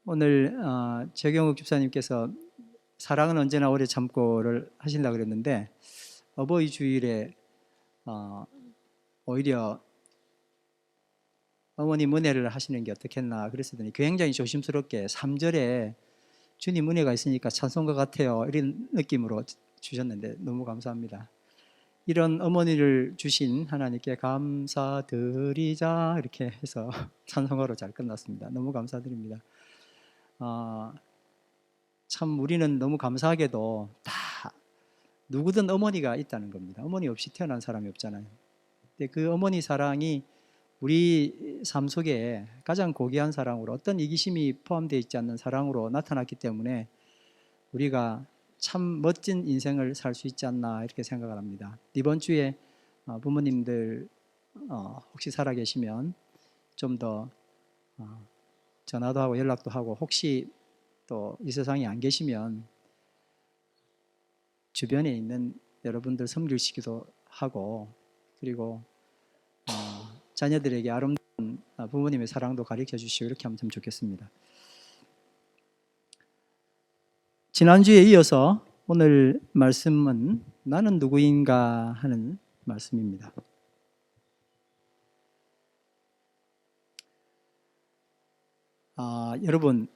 오늘 최경욱 집사님께서 사랑은 언제나 오래 참고를 하신다고 그랬는데 어버이 주일에 오히려 어머님 은혜를 하시는 게 어떻겠나 그랬더니 굉장히 조심스럽게 3절에 주님 은혜가 있으니까 찬송가 같아요 이런 느낌으로 주셨는데 너무 감사합니다. 이런 어머니를 주신 하나님께 감사드리자 이렇게 해서 찬송가로 잘 끝났습니다. 너무 감사드립니다. 참 우리는 너무 감사하게도 다 누구든 어머니가 있다는 겁니다. 어머니 없이 태어난 사람이 없잖아요. 근데 그 어머니 사랑이 우리 삶 속에 가장 고귀한 사랑으로, 어떤 이기심이 포함되어 있지 않는 사랑으로 나타났기 때문에 우리가 참 멋진 인생을 살 수 있지 않나 이렇게 생각을 합니다. 이번 주에 부모님들 혹시 살아계시면 좀 더 전화도 하고 연락도 하고, 혹시 또 이 세상에 안 계시면 주변에 있는 여러분들 섬기시기도 하고, 그리고 자녀들에게 아름다운 부모님의 사랑도 가르쳐 주시고 이렇게 하면 참 좋겠습니다. 지난주에 이어서 오늘 말씀은 나는 누구인가 하는 말씀입니다. 여러분,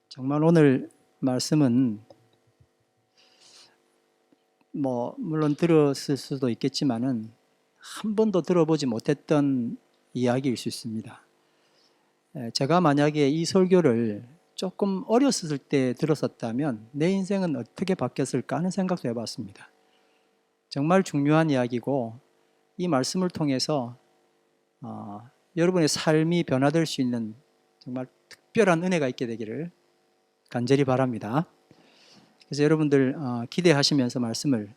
정말 오늘 말씀은 물론 들었을 수도 있겠지만은 한 번도 들어보지 못했던 이야기일 수 있습니다. 제가 만약에 이 설교를 조금 어렸을 때 들었었다면 내 인생은 어떻게 바뀌었을까 하는 생각도 해봤습니다. 정말 중요한 이야기고, 이 말씀을 통해서 여러분의 삶이 변화될 수 있는 정말 특별한 은혜가 있게 되기를 간절히 바랍니다. 그래서 여러분들 기대하시면서 말씀을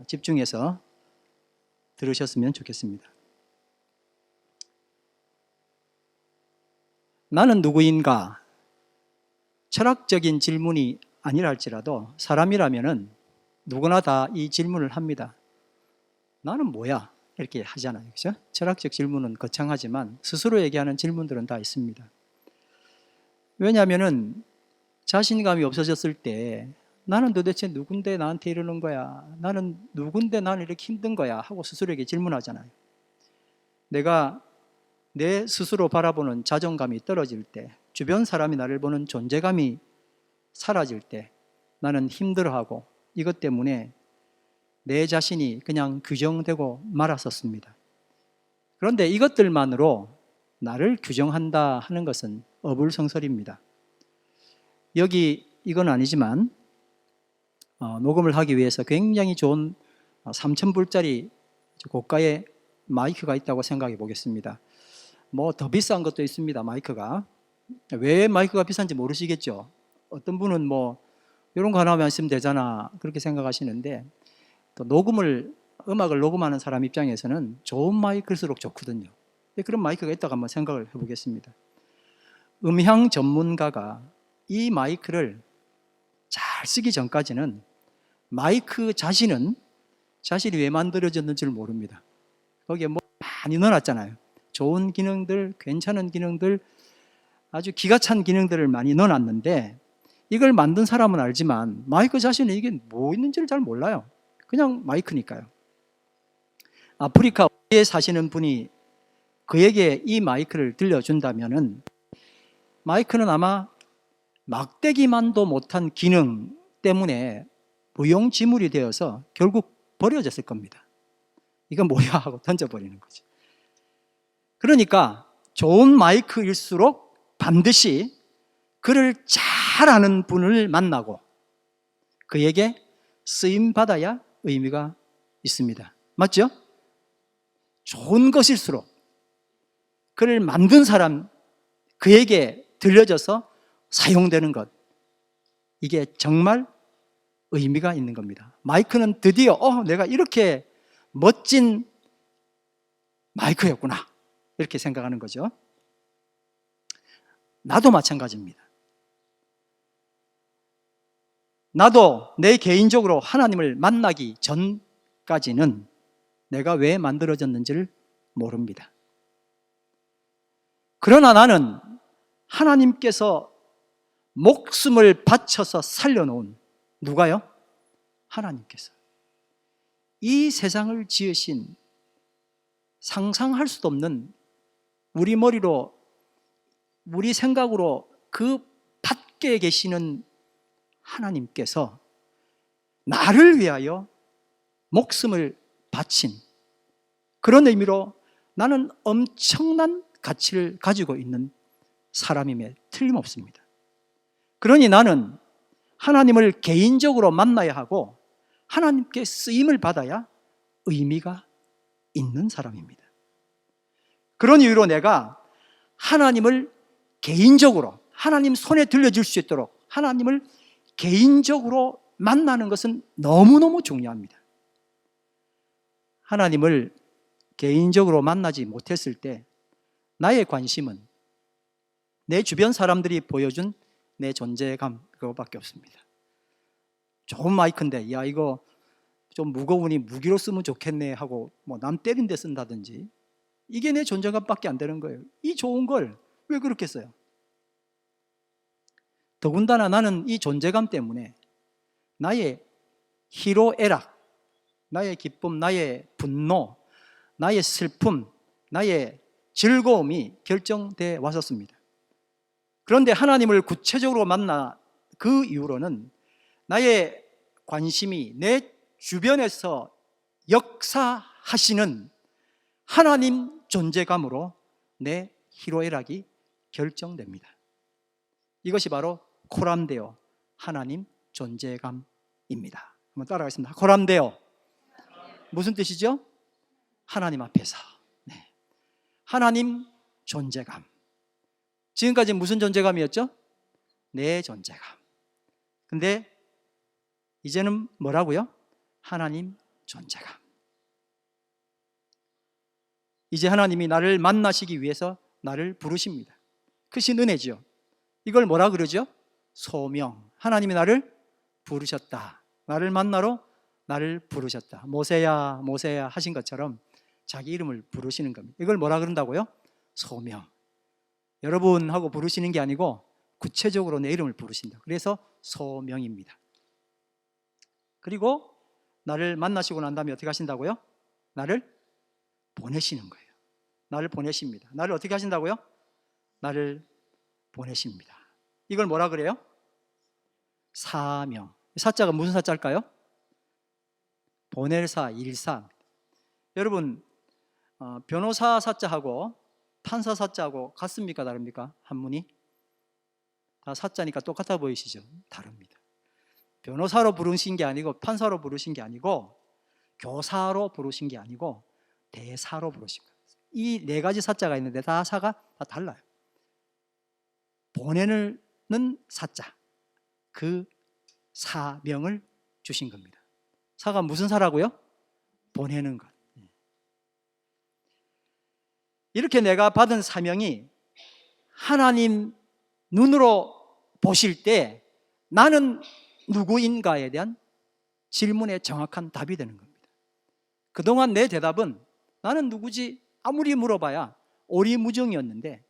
집중해서 들으셨으면 좋겠습니다. 나는 누구인가? 철학적인 질문이 아니라 할지라도 사람이라면은 누구나 다 이 질문을 합니다. 나는 뭐야? 이렇게 하잖아요. 그렇죠? 철학적 질문은 거창하지만 스스로 얘기하는 질문들은 다 있습니다. 왜냐하면은 자신감이 없어졌을 때 나는 도대체 누군데 나한테 이러는 거야? 나는 누군데 나는 이렇게 힘든 거야? 하고 스스로에게 질문하잖아요. 내가 내 스스로 바라보는 자존감이 떨어질 때, 주변 사람이 나를 보는 존재감이 사라질 때 나는 힘들어하고, 이것 때문에 내 자신이 그냥 규정되고 말았었습니다. 그런데 이것들만으로 나를 규정한다 하는 것은 어불성설입니다. 여기 이건 아니지만 녹음을 하기 위해서 굉장히 좋은 3,000불짜리 고가의 마이크가 있다고 생각해 보겠습니다. 더 비싼 것도 있습니다. 마이크가. 왜 마이크가 비싼지 모르시겠죠? 어떤 분은 이런 거 하나만 있으면 되잖아 그렇게 생각하시는데, 또 음악을 녹음하는 사람 입장에서는 좋은 마이크일수록 좋거든요. 그런 마이크가 있다고 한번 생각을 해보겠습니다. 음향 전문가가 이 마이크를 잘 쓰기 전까지는 마이크 자신이 왜 만들어졌는지를 모릅니다. 거기에 많이 넣어놨잖아요. 좋은 기능들, 괜찮은 기능들, 아주 기가 찬 기능들을 많이 넣어놨는데, 이걸 만든 사람은 알지만 마이크 자신은 이게 뭐 있는지를 잘 몰라요. 그냥 마이크니까요. 아프리카에 사시는 분이 그에게 이 마이크를 들려준다면은, 마이크는 아마 막대기만도 못한 기능 때문에 무용지물이 되어서 결국 버려졌을 겁니다. 이건 뭐야 하고 던져버리는 거죠. 그러니까 좋은 마이크일수록 반드시 그를 잘 아는 분을 만나고 그에게 쓰임받아야 의미가 있습니다. 맞죠? 좋은 것일수록 그를 만든 사람, 그에게 들려져서 사용되는 것, 이게 정말 의미가 있는 겁니다. 마이크는 드디어 내가 이렇게 멋진 마이크였구나 이렇게 생각하는 거죠. 나도 마찬가지입니다. 나도 내 개인적으로 하나님을 만나기 전까지는 내가 왜 만들어졌는지를 모릅니다. 그러나 나는 하나님께서 목숨을 바쳐서 살려놓은 누가요? 하나님께서. 이 세상을 지으신 상상할 수도 없는 우리 머리로, 우리 생각으로 그 밖에 계시는 하나님께서 나를 위하여 목숨을 바친 그런 의미로 나는 엄청난 가치를 가지고 있는 사람임에 틀림없습니다. 그러니 나는 하나님을 개인적으로 만나야 하고 하나님께 쓰임을 받아야 의미가 있는 사람입니다. 그런 이유로 내가 하나님을 개인적으로 하나님 손에 들려줄 수 있도록 하나님을 개인적으로 만나는 것은 너무너무 중요합니다. 하나님을 개인적으로 만나지 못했을 때 나의 관심은 내 주변 사람들이 보여준 내 존재감 그거밖에 없습니다. 좋은 마이크인데 야 이거 좀 무거우니 무기로 쓰면 좋겠네 하고 뭐 남 때린 데 쓴다든지 이게 내 존재감밖에 안 되는 거예요. 이 좋은 걸 왜 그렇게 써요? 더군다나 나는 이 존재감 때문에 나의 희로애락, 나의 기쁨, 나의 분노, 나의 슬픔, 나의 즐거움이 결정돼 왔었습니다. 그런데 하나님을 구체적으로 만나 그 이후로는 나의 관심이 내 주변에서 역사하시는 하나님 존재감으로 내 희로애락이 결정됩니다. 이것이 바로 코람데오 하나님 존재감입니다. 한번 따라가겠습니다. 코람데오 무슨 뜻이죠? 하나님 앞에서 하나님 존재감. 지금까지 무슨 존재감이었죠? 내 존재감. 근데 이제는 뭐라고요? 하나님 존재감. 이제 하나님이 나를 만나시기 위해서 나를 부르십니다. 크신 은혜죠. 이걸 뭐라 그러죠? 소명. 하나님이 나를 부르셨다. 나를 만나러 나를 부르셨다. 모세야 모세야 하신 것처럼 자기 이름을 부르시는 겁니다. 이걸 뭐라 그런다고요? 소명. 여러분하고 부르시는 게 아니고 구체적으로 내 이름을 부르신다. 그래서 소명입니다. 그리고 나를 만나시고 난 다음에 어떻게 하신다고요? 나를 보내시는 거예요. 나를 보내십니다. 나를 어떻게 하신다고요? 나를 보내십니다. 이걸 뭐라 그래요? 사명. 사자가 무슨 사자일까요? 보낼 사, 일사. 여러분 변호사 사자하고 판사 사자하고 같습니까? 다릅니까? 한문이? 다 사자니까 똑같아 보이시죠? 다릅니다. 변호사로 부르신 게 아니고 판사로 부르신 게 아니고 교사로 부르신 게 아니고 대사로 부르신 거예요. 이 네 가지 사자가 있는데 다 사가 다 달라요. 보내는 사자, 그 사명을 주신 겁니다. 사가 무슨 사라고요? 보내는 것. 이렇게 내가 받은 사명이 하나님 눈으로 보실 때 나는 누구인가에 대한 질문에 정확한 답이 되는 겁니다. 그동안 내 대답은 나는 누구지? 아무리 물어봐야 오리무중이었는데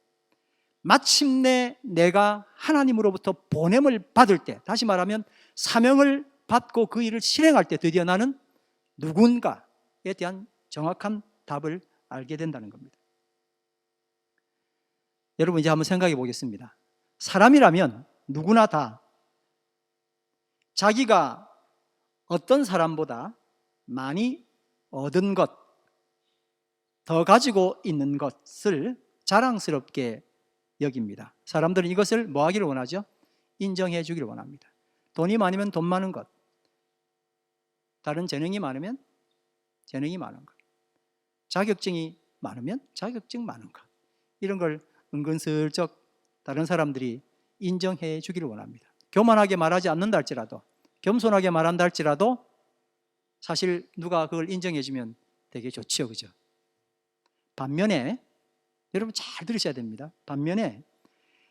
마침내 내가 하나님으로부터 보냄을 받을 때, 다시 말하면 사명을 받고 그 일을 실행할 때 드디어 나는 누군가에 대한 정확한 답을 알게 된다는 겁니다. 여러분 이제 한번 생각해 보겠습니다. 사람이라면 누구나 다 자기가 어떤 사람보다 많이 얻은 것, 더 가지고 있는 것을 자랑스럽게 여깁니다. 사람들은 이것을 뭐 하기를 원하죠? 인정해 주기를 원합니다. 돈이 많으면 돈 많은 것, 다른 재능이 많으면 재능이 많은 것, 자격증이 많으면 자격증 많은 것, 이런 걸 은근슬쩍 다른 사람들이 인정해 주기를 원합니다. 교만하게 말하지 않는다 할지라도, 겸손하게 말한다 할지라도 사실 누가 그걸 인정해 주면 되게 좋지요, 그죠? 반면에 여러분 잘 들으셔야 됩니다. 반면에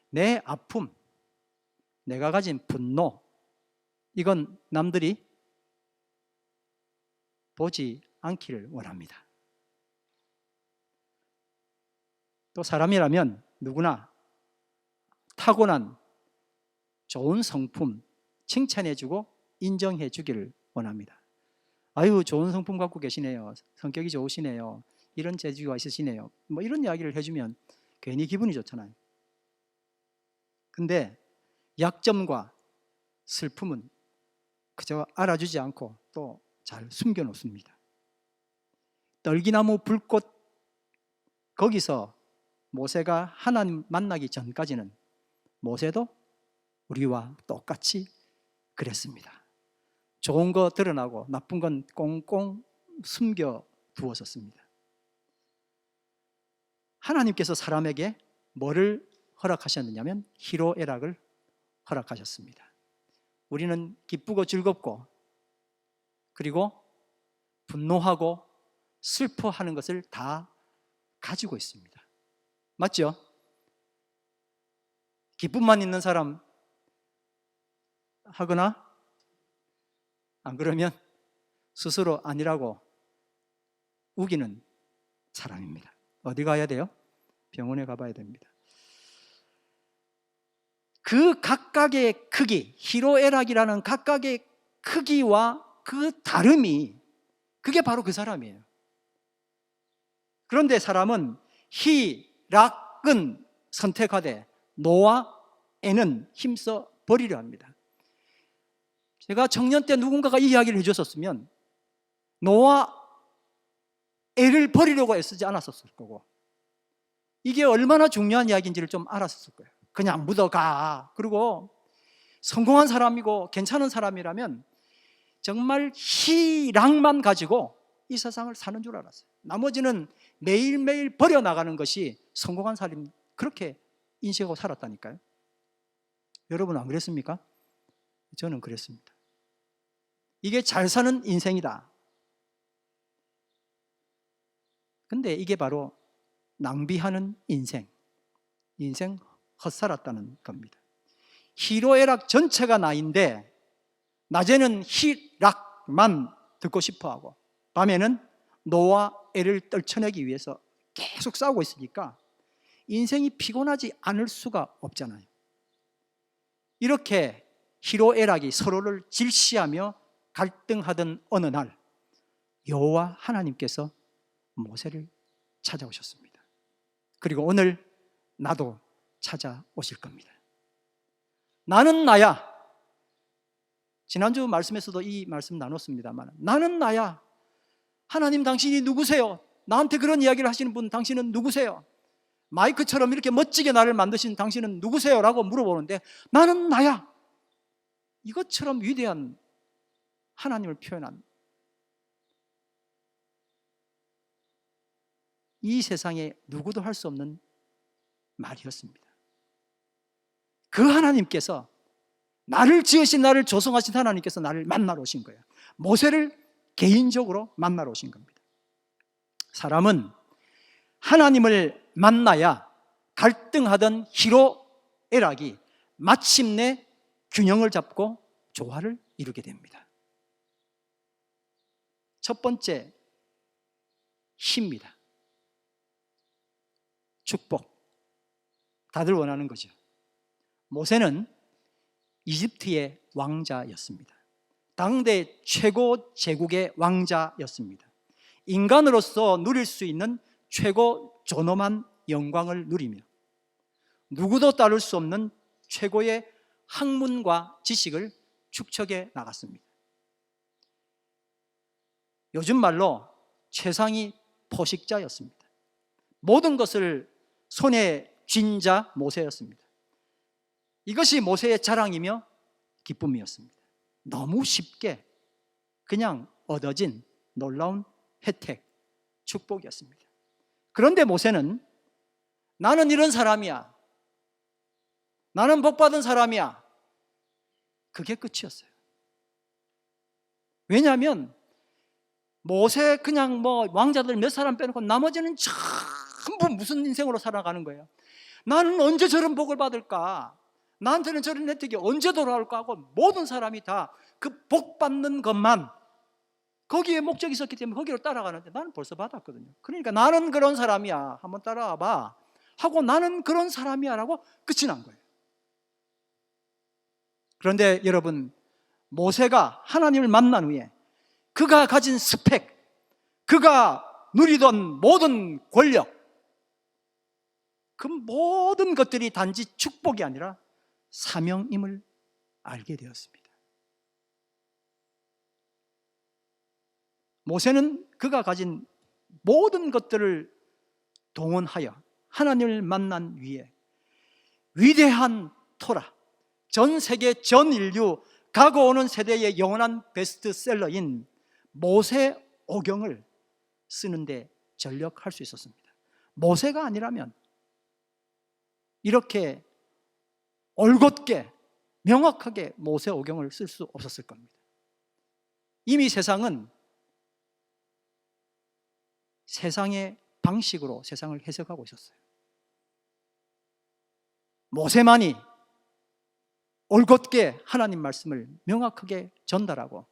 내 아픔, 내가 가진 분노, 이건 남들이 보지 않기를 원합니다. 또 사람이라면 누구나 타고난 좋은 성품 칭찬해주고 인정해주기를 원합니다. 아유, 좋은 성품 갖고 계시네요. 성격이 좋으시네요. 이런 재주가 있으시네요. 뭐 이런 이야기를 해주면 괜히 기분이 좋잖아요. 근데 약점과 슬픔은 그저 알아주지 않고 또 잘 숨겨놓습니다. 떨기나무 불꽃, 거기서 모세가 하나님 만나기 전까지는 모세도 우리와 똑같이 그랬습니다. 좋은 거 드러나고 나쁜 건 꽁꽁 숨겨 두었었습니다. 하나님께서 사람에게 뭐를 허락하셨느냐면 희로애락을 허락하셨습니다. 우리는 기쁘고 즐겁고 그리고 분노하고 슬퍼하는 것을 다 가지고 있습니다. 맞죠? 기쁨만 있는 사람 하거나 안 그러면 스스로 아니라고 우기는 사람입니다. 어디 가야 돼요? 병원에 가봐야 됩니다. 그 각각의 크기, 희로애락이라는 각각의 크기와 그 다름이 그게 바로 그 사람이에요. 그런데 사람은 희락은 선택하되 노와 애는 힘써 버리려 합니다. 제가 청년 때 누군가가 이 이야기를 해줬었으면 노와 애를 버리려고 애쓰지 않았었을 거고 이게 얼마나 중요한 이야기인지를 좀 알았을 거예요. 그냥 묻어가. 그리고 성공한 사람이고 괜찮은 사람이라면 정말 희락만 가지고 이 세상을 사는 줄 알았어요. 나머지는 매일매일 버려나가는 것이 성공한 사람, 그렇게 인식하고 살았다니까요. 여러분 안 그랬습니까? 저는 그랬습니다. 이게 잘 사는 인생이다. 근데 이게 바로 낭비하는 인생 헛살았다는 겁니다. 희로애락 전체가 나인데 낮에는 희락만 듣고 싶어하고 밤에는 노와 애를 떨쳐내기 위해서 계속 싸우고 있으니까 인생이 피곤하지 않을 수가 없잖아요. 이렇게 희로애락이 서로를 질시하며 갈등하던 어느 날 여호와 하나님께서 모세를 찾아오셨습니다. 그리고 오늘 나도 찾아오실 겁니다. 나는 나야. 지난주 말씀에서도 이 말씀 나눴습니다만 나는 나야. 하나님 당신이 누구세요? 나한테 그런 이야기를 하시는 분 당신은 누구세요? 마이크처럼 이렇게 멋지게 나를 만드신 당신은 누구세요? 라고 물어보는데 나는 나야. 이것처럼 위대한 하나님을 표현한 이 세상에 누구도 할 수 없는 말이었습니다. 그 하나님께서 나를 지으신 나를 조성하신 하나님께서 나를 만나러 오신 거예요. 모세를 개인적으로 만나러 오신 겁니다. 사람은 하나님을 만나야 갈등하던 희로애락이 마침내 균형을 잡고 조화를 이루게 됩니다. 첫 번째 힘입니다. 축복. 다들 원하는 거죠. 모세는 이집트의 왕자였습니다. 당대 최고 제국의 왕자였습니다. 인간으로서 누릴 수 있는 최고 존엄한 영광을 누리며 누구도 따를 수 없는 최고의 학문과 지식을 축적해 나갔습니다. 요즘 말로 최상위 포식자였습니다. 모든 것을 손에 쥔 자 모세였습니다. 이것이 모세의 자랑이며 기쁨이었습니다. 너무 쉽게 그냥 얻어진 놀라운 혜택, 축복이었습니다. 그런데 모세는 나는 이런 사람이야. 나는 복받은 사람이야. 그게 끝이었어요. 왜냐하면 모세 그냥 뭐 왕자들 몇 사람 빼놓고 나머지는 전부 무슨 인생으로 살아가는 거예요. 나는 언제 저런 복을 받을까? 나한테는 저런 혜택이 언제 돌아올까 하고 모든 사람이 다 그 복 받는 것만 거기에 목적이 있었기 때문에 거기로 따라가는데 나는 벌써 받았거든요. 그러니까 나는 그런 사람이야. 한번 따라와 봐. 하고 나는 그런 사람이야 라고 끝이 난 거예요. 그런데 여러분, 모세가 하나님을 만난 후에 그가 가진 스펙, 그가 누리던 모든 권력, 그 모든 것들이 단지 축복이 아니라 사명임을 알게 되었습니다. 모세는 그가 가진 모든 것들을 동원하여 하나님을 만난 위에 위대한 토라, 전 세계 전 인류 가고 오는 세대의 영원한 베스트셀러인 모세오경을 쓰는데 전력할 수 있었습니다. 모세가 아니라면 이렇게 올곧게 명확하게 모세오경을 쓸 수 없었을 겁니다. 이미 세상은 세상의 방식으로 세상을 해석하고 있었어요. 모세만이 올곧게 하나님 말씀을 명확하게 전달하고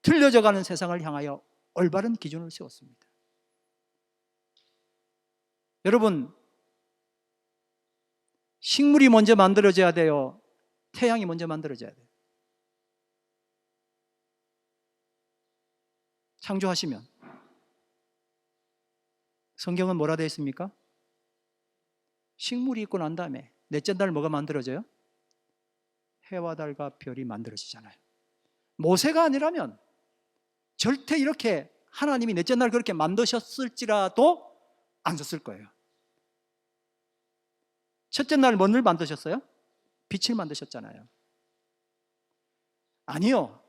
틀려져 가는 세상을 향하여 올바른 기준을 세웠습니다. 여러분, 식물이 먼저 만들어져야 돼요? 태양이 먼저 만들어져야 돼요? 창조하시면 성경은 뭐라 되어 있습니까? 식물이 있고 난 다음에 넷째 날 뭐가 만들어져요? 해와 달과 별이 만들어지잖아요. 모세가 아니라면 절대 이렇게 하나님이 넷째 날 그렇게 만드셨을지라도 안 썼을 거예요. 첫째 날 뭐를 만드셨어요? 빛을 만드셨잖아요. 아니요.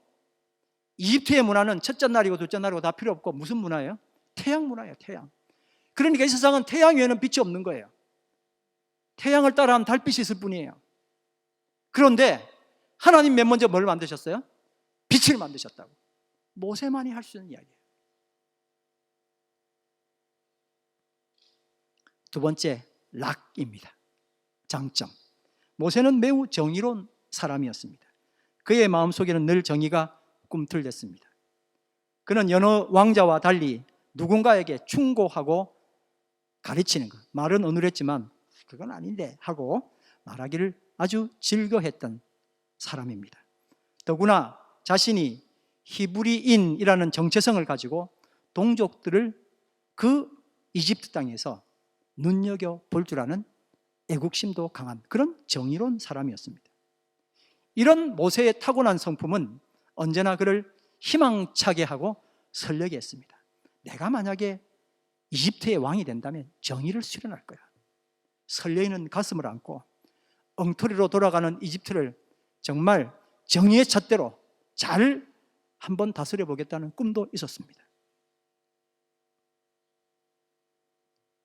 이집트의 문화는 첫째 날이고 둘째 날이고 다 필요 없고 무슨 문화예요? 태양 문화예요. 태양. 그러니까 이 세상은 태양 외에는 빛이 없는 거예요. 태양을 따라한 달빛이 있을 뿐이에요. 그런데 하나님 맨 먼저 뭘 만드셨어요? 빛을 만드셨다고. 모세만이 할 수 있는 이야기예요. 두 번째, 락입니다. 장점. 모세는 매우 정의로운 사람이었습니다. 그의 마음속에는 늘 정의가 꿈틀댔습니다. 그는 여러 왕자와 달리 누군가에게 충고하고 가르치는 것, 말은 어눌했지만 그건 아닌데 하고 말하기를 아주 즐거워했던 사람입니다. 더구나 자신이 히브리인이라는 정체성을 가지고 동족들을 그 이집트 땅에서 눈여겨볼 줄 아는 애국심도 강한 그런 정의로운 사람이었습니다. 이런 모세의 타고난 성품은 언제나 그를 희망차게 하고 설레게 했습니다. 내가 만약에 이집트의 왕이 된다면 정의를 수련할 거야. 설레이는 가슴을 안고 엉터리로 돌아가는 이집트를 정말 정의의 잣대로 잘 한번 다스려 보겠다는 꿈도 있었습니다.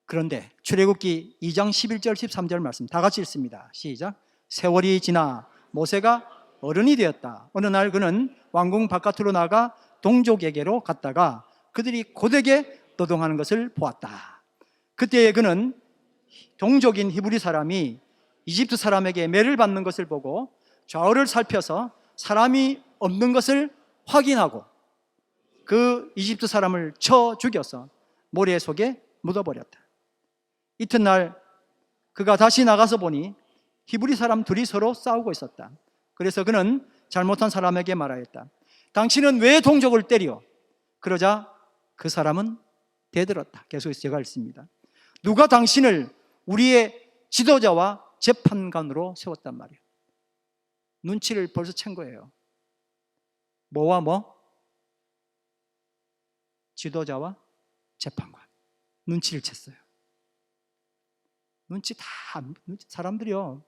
그런데 출애굽기 2장 11절 13절 말씀 다 같이 읽습니다. 시작. 세월이 지나 모세가 어른이 되었다. 어느 날 그는 왕궁 바깥으로 나가 동족에게로 갔다가 그들이 고되게 노동하는 것을 보았다. 그때에 그는 동족인 히브리 사람이 이집트 사람에게 매를 받는 것을 보고 좌우를 살펴서 사람이 없는 것을 확인하고 그 이집트 사람을 쳐 죽여서 모래 속에 묻어버렸다. 이튿날 그가 다시 나가서 보니 히브리 사람 둘이 서로 싸우고 있었다. 그래서 그는 잘못한 사람에게 말하였다. 당신은 왜 동족을 때려? 그러자 그 사람은 대들었다. 계속해서 제가 읽습니다. 누가 당신을 우리의 지도자와 재판관으로 세웠단 말이에요. 눈치를 벌써 챈 거예요. 뭐와 뭐? 지도자와 재판관. 눈치를 챘어요. 사람들이요.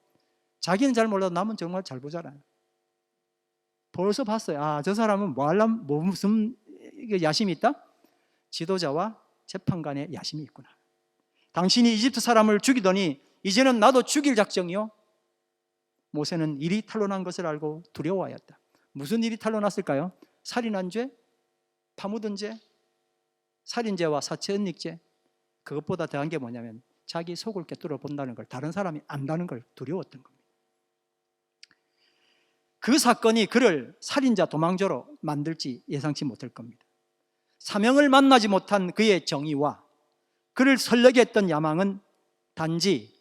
자기는 잘 몰라도 남은 정말 잘 보잖아요. 벌써 봤어요. 아, 저 사람은 무슨 야심이 있다? 지도자와 재판관의 야심이 있구나. 당신이 이집트 사람을 죽이더니 이제는 나도 죽일 작정이요. 모세는 일이 탄로난 것을 알고 두려워하였다. 무슨 일이 탄로났을까요? 살인한 죄, 파묻은 죄, 살인죄와 사체은닉죄. 그것보다 더한 게 뭐냐면 자기 속을 꿰뚫어 본다는 걸, 다른 사람이 안다는 걸 두려웠던 겁니다. 그 사건이 그를 살인자 도망자로 만들지 예상치 못할 겁니다. 사명을 만나지 못한 그의 정의와 그를 설레게 했던 야망은 단지,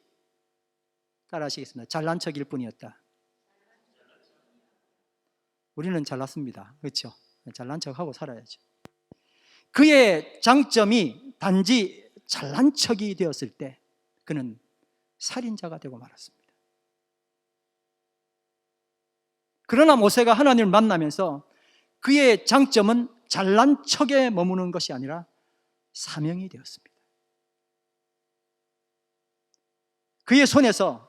따라하시겠습니다, 잘난 척일 뿐이었다. 우리는 잘났습니다. 그렇죠? 잘난 척하고 살아야죠. 그의 장점이 단지 잘난 척이 되었을 때 그는 살인자가 되고 말았습니다. 그러나 모세가 하나님을 만나면서 그의 장점은 잘난 척에 머무는 것이 아니라 사명이 되었습니다. 그의 손에서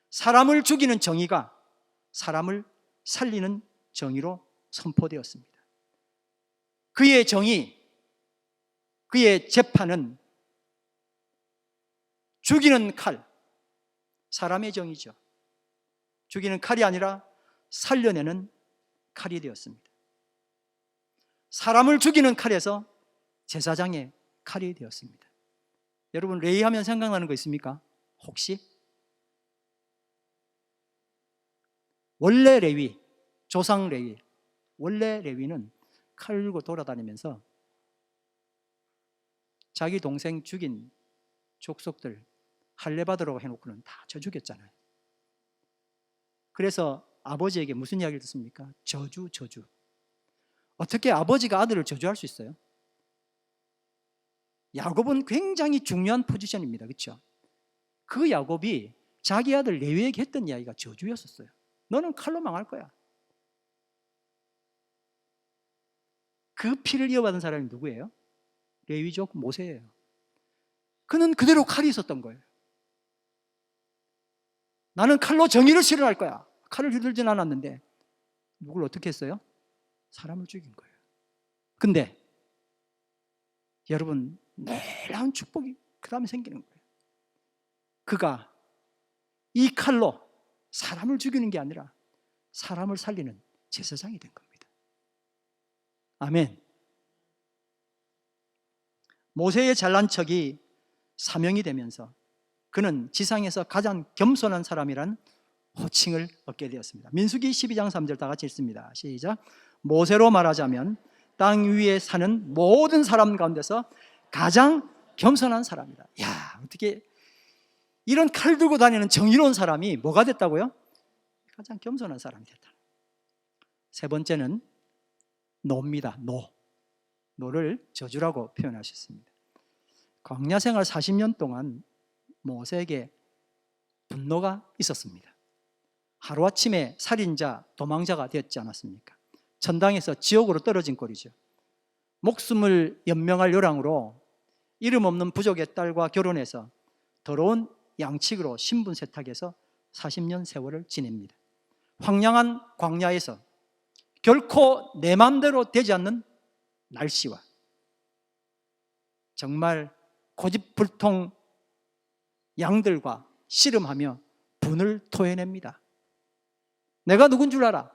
사람을 죽이는 정의가 사람을 살리는 정의로 선포되었습니다. 그의 정의, 그의 재판은 죽이는 칼, 사람의 정의죠. 죽이는 칼이 아니라 살려내는 칼이 되었습니다. 사람을 죽이는 칼에서 제사장의 칼이 되었습니다. 여러분, 레위 하면 생각나는 거 있습니까? 혹시? 원래 레위, 조상 레위, 원래 레위는 칼 들고 돌아다니면서 자기 동생 죽인 족속들 할례 받으라고 해놓고는 다 저 죽였잖아요. 그래서 아버지에게 무슨 이야기를 듣습니까? 저주. 어떻게 아버지가 아들을 저주할 수 있어요? 야곱은 굉장히 중요한 포지션입니다. 그렇죠? 그 야곱이 자기 아들 레위에게 했던 이야기가 저주였었어요. 너는 칼로 망할 거야. 그 피를 이어받은 사람이 누구예요? 레위족 모세예요. 그는 그대로 칼이 있었던 거예요. 나는 칼로 정의를 실현할 거야. 칼을 휘둘진 않았는데 누굴 어떻게 했어요? 사람을 죽인 거예요. 근데 여러분, 놀라운 축복이 그 다음에 생기는 거예요. 그가 이 칼로 사람을 죽이는 게 아니라 사람을 살리는 제사장이 된 겁니다. 아멘. 모세의 잘난 척이 사명이 되면서 그는 지상에서 가장 겸손한 사람이란 호칭을 얻게 되었습니다. 민수기 12장 3절 다 같이 읽습니다. 시작. 모세로 말하자면 땅 위에 사는 모든 사람 가운데서 가장 겸손한 사람이다. 야, 어떻게 이런 칼 들고 다니는 정의로운 사람이 뭐가 됐다고요? 가장 겸손한 사람이 됐다. 세 번째는 노입니다. 노를 저주라고 표현하셨습니다. 광야 생활 40년 동안 모세에게 분노가 있었습니다. 하루아침에 살인자, 도망자가 되었지 않았습니까? 천당에서 지옥으로 떨어진 꼴이죠. 목숨을 연명할 요랑으로 이름 없는 부족의 딸과 결혼해서 더러운 양측으로 신분 세탁해서 40년 세월을 지냅니다. 황량한 광야에서 결코 내 마음대로 되지 않는 날씨와 정말 고집불통 양들과 씨름하며 분을 토해냅니다. 내가 누군 줄 알아?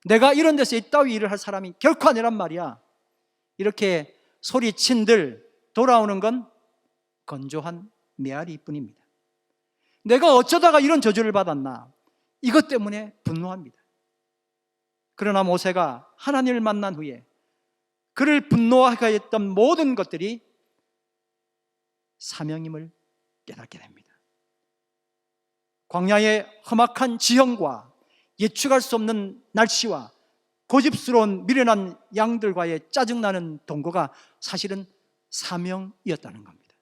내가 이런 데서 이따위 일을 할 사람이 결코 아니란 말이야. 이렇게 소리친들 돌아오는 건 건조한 메아리일 뿐입니다. 내가 어쩌다가 이런 저주를 받았나? 이것 때문에 분노합니다. 그러나 모세가 하나님을 만난 후에 그를 분노하게 했던 모든 것들이 사명임을 깨닫게 됩니다. 광야의 험악한 지형과 예측할 수 없는 날씨와 고집스러운 미련한 양들과의 짜증나는 동거가 사실은 사명이었다는 겁니다.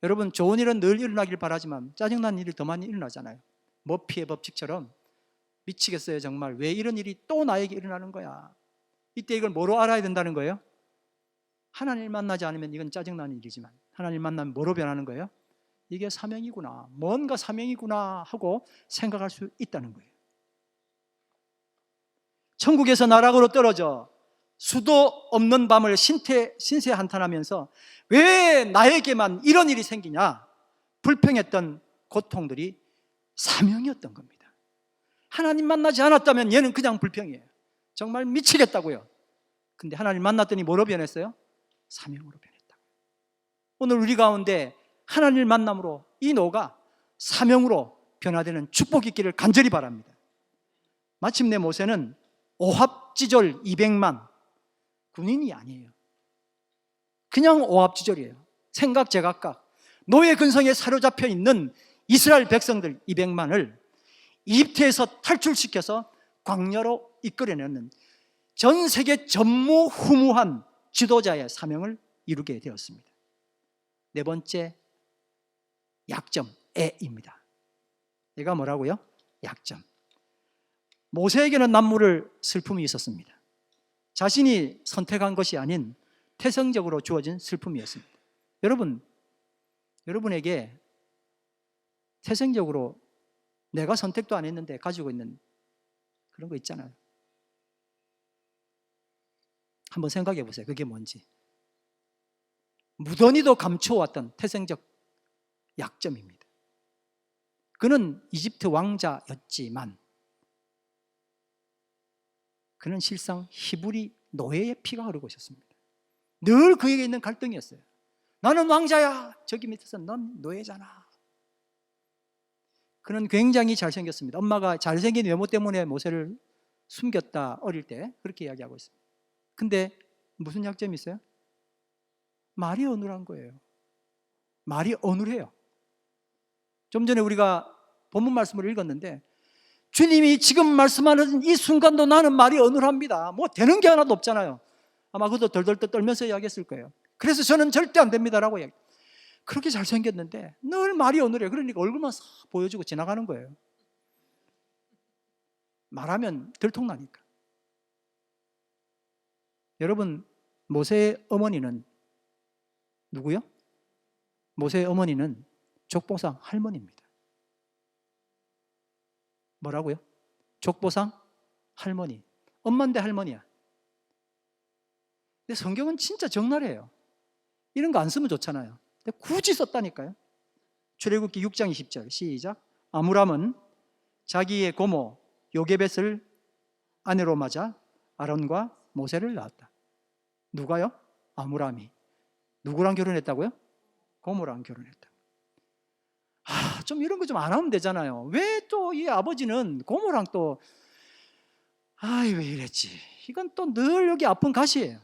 여러분, 좋은 일은 늘 일어나길 바라지만 짜증나는 일이 더 많이 일어나잖아요. 머피의 법칙처럼 미치겠어요. 정말 왜 이런 일이 또 나에게 일어나는 거야? 이때 이걸 뭐로 알아야 된다는 거예요? 하나님을 만나지 않으면 이건 짜증나는 일이지만 하나님을 만나면 뭐로 변하는 거예요? 이게 사명이구나, 뭔가 사명이구나 하고 생각할 수 있다는 거예요. 천국에서 나락으로 떨어져 수도 없는 밤을 신세 한탄하면서 왜 나에게만 이런 일이 생기냐 불평했던 고통들이 사명이었던 겁니다. 하나님 만나지 않았다면 얘는 그냥 불평이에요. 정말 미치겠다고요. 근데 하나님 만났더니 뭐로 변했어요? 사명으로 변했다고요. 오늘 우리 가운데 하나님을 만남으로 이 노가 사명으로 변화되는 축복이 있기를 간절히 바랍니다. 마침내 모세는 오합지졸 200만 군인이 아니에요. 그냥 오합지졸이에요. 생각 제각각 노예 근성에 사로잡혀 있는 이스라엘 백성들 200만을 이집트에서 탈출시켜서 광야로 이끌어내는 전 세계 전무후무한 지도자의 사명을 이루게 되었습니다. 네 번째, 약점, 애입니다. 얘가 뭐라고요? 약점. 모세에게는 남모를 슬픔이 있었습니다. 자신이 선택한 것이 아닌 태생적으로 주어진 슬픔이었습니다. 여러분에게 태생적으로 내가 선택도 안 했는데 가지고 있는 그런 거 있잖아요. 한번 생각해 보세요. 그게 뭔지. 무던히도 감춰왔던 태생적 약점입니다. 그는 이집트 왕자였지만 그는 실상 히브리 노예의 피가 흐르고 있었습니다. 늘 그에게 있는 갈등이었어요. 나는 왕자야. 저기 밑에서 넌 노예잖아. 그는 굉장히 잘생겼습니다. 엄마가 잘생긴 외모 때문에 모세를 숨겼다, 어릴 때 그렇게 이야기하고 있습니다. 근데 무슨 약점이 있어요? 말이 어눌한 거예요. 말이 어눌해요. 좀 전에 우리가 본문 말씀을 읽었는데 주님이 지금 말씀하는 이 순간도 나는 말이 어눌합니다. 뭐 되는 게 하나도 없잖아요. 아마 그것도 덜덜 떨면서 이야기했을 거예요. 그래서 저는 절대 안 됩니다라고 이야기. 그렇게 잘생겼는데 늘 말이 어눌해요. 그러니까 얼굴만 싹 보여주고 지나가는 거예요. 말하면 들통나니까. 여러분, 모세의 어머니는 누구요? 모세의 어머니는 족보상 할머니입니다. 뭐라고요? 족보상 할머니. 엄마인데 할머니야. 근데 성경은 진짜 적나라해요. 이런 거 안 쓰면 좋잖아요. 근데 굳이 썼다니까요. 출애굽기 6장 20절 시작. 아므람은 자기의 고모 요게벳을 아내로 맞아 아론과 모세를 낳았다. 누가요? 아므람이. 누구랑 결혼했다고요? 고모랑 결혼했다. 좀 이런 거 좀 안 하면 되잖아요. 왜 또 이 아버지는 고모랑 또 왜 이랬지? 이건 또 늘 여기 아픈 가시예요.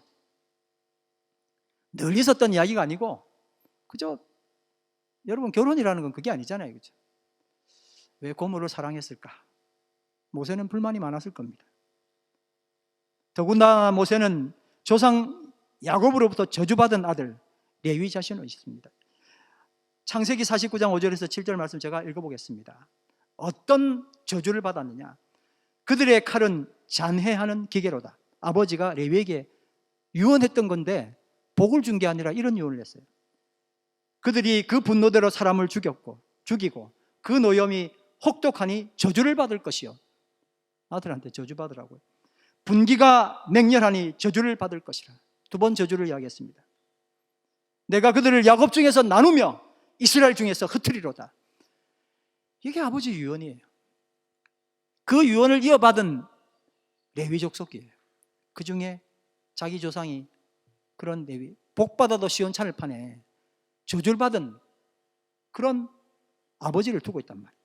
늘 있었던 이야기가 아니고 그저 여러분 결혼이라는 건 그게 아니잖아요. 그죠? 왜 고모를 사랑했을까? 모세는 불만이 많았을 겁니다. 더군다나 모세는 조상 야곱으로부터 저주받은 아들 레위 자신이 있습니다. 창세기 49장 5절에서 7절 말씀 제가 읽어보겠습니다. 어떤 저주를 받았느냐? 그들의 칼은 잔해하는 기계로다. 아버지가 레위에게 유언했던 건데 복을 준 게 아니라 이런 유언을 했어요. 그들이 그 분노대로 사람을 죽이고 그 노염이 혹독하니 저주를 받을 것이요. 아들한테 저주 받으라고요. 분기가 맹렬하니 저주를 받을 것이라. 두 번 저주를 이야기했습니다. 내가 그들을 야곱 중에서 나누며 이스라엘 중에서 흩으리로다. 이게 아버지 유언이에요. 그 유언을 이어받은 레위 족속이에요. 그 중에 자기 조상이 그런 레위, 복받아도 시원찮을 판에 저주를 받은 그런 아버지를 두고 있단 말이에요.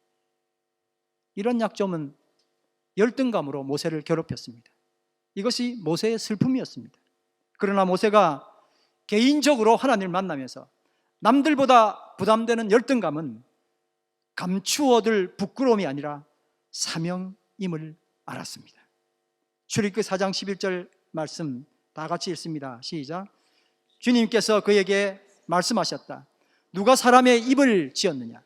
이런 약점은 열등감으로 모세를 괴롭혔습니다. 이것이 모세의 슬픔이었습니다. 그러나 모세가 개인적으로 하나님을 만나면서 남들보다 부담되는 열등감은 감추어둘 부끄러움이 아니라 사명임을 알았습니다. 출애굽기 4장 11절 말씀 다 같이 읽습니다. 시작. 주님께서 그에게 말씀하셨다. 누가 사람의 입을 지었느냐?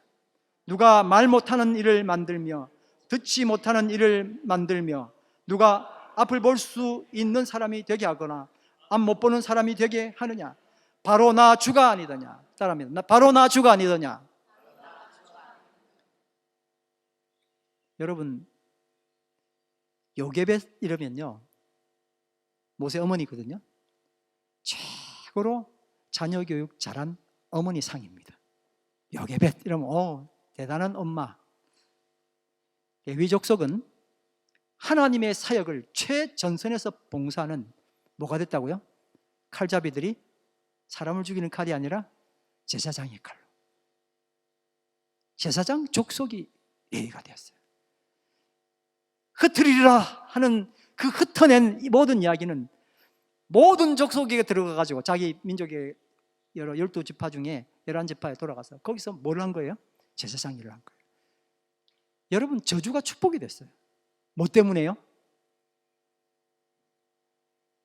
누가 말 못하는 이를 만들며 듣지 못하는 이를 만들며 누가 앞을 볼 수 있는 사람이 되게 하거나 앞 못 보는 사람이 되게 하느냐? 바로 나 주가 아니더냐? 따라합니다. 바로 나 주가 아니더냐? 여러분, 요게벳 이러면요 모세 어머니거든요. 최고로 자녀 교육 잘한 어머니 상입니다. 요게벳 이러면 대단한 엄마. 레위 족속은 하나님의 사역을 최전선에서 봉사하는 뭐가 됐다고요? 칼잡이들이 사람을 죽이는 칼이 아니라 제사장의 칼로. 제사장 족속이 레위가 되었어요. 흩으리라 하는 그 흩어낸 이 모든 이야기는 모든 족속에게 들어가가지고 자기 민족의 여러 12지파 중에 11지파에 돌아가서 거기서 뭘 한 거예요? 제사장 일을 한 거예요. 여러분, 저주가 축복이 됐어요. 뭐 때문에요?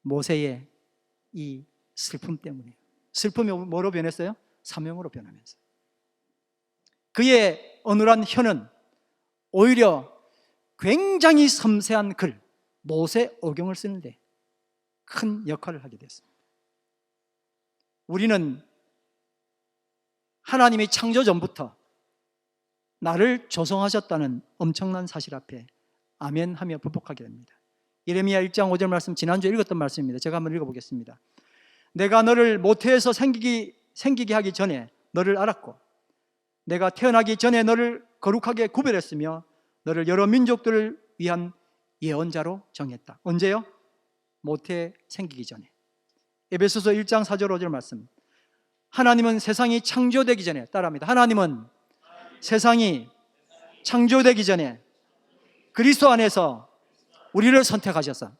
모세의 이 슬픔 때문에요. 슬픔이 뭐로 변했어요? 사명으로 변하면서. 그의 어눌한 혀는 오히려 굉장히 섬세한 글, 모세오경을 쓰는데 큰 역할을 하게 됐습니다. 우리는 하나님이 창조 전부터 나를 조성하셨다는 엄청난 사실 앞에 아멘하며 불복하게 됩니다. 예레미야 1장 5절 말씀, 지난주에 읽었던 말씀입니다. 제가 한번 읽어보겠습니다. 내가 너를 모태에서 생기게 하기 전에 너를 알았고, 내가 태어나기 전에 너를 거룩하게 구별했으며 너를 여러 민족들을 위한 예언자로 정했다. 언제요? 모태 생기기 전에. 에베소서 1장 4절 5절 말씀, 하나님은 세상이 창조되기 전에, 따라합니다. 하나님은 세상이 창조되기 전에 그리스도 안에서 우리를 선택하셔서,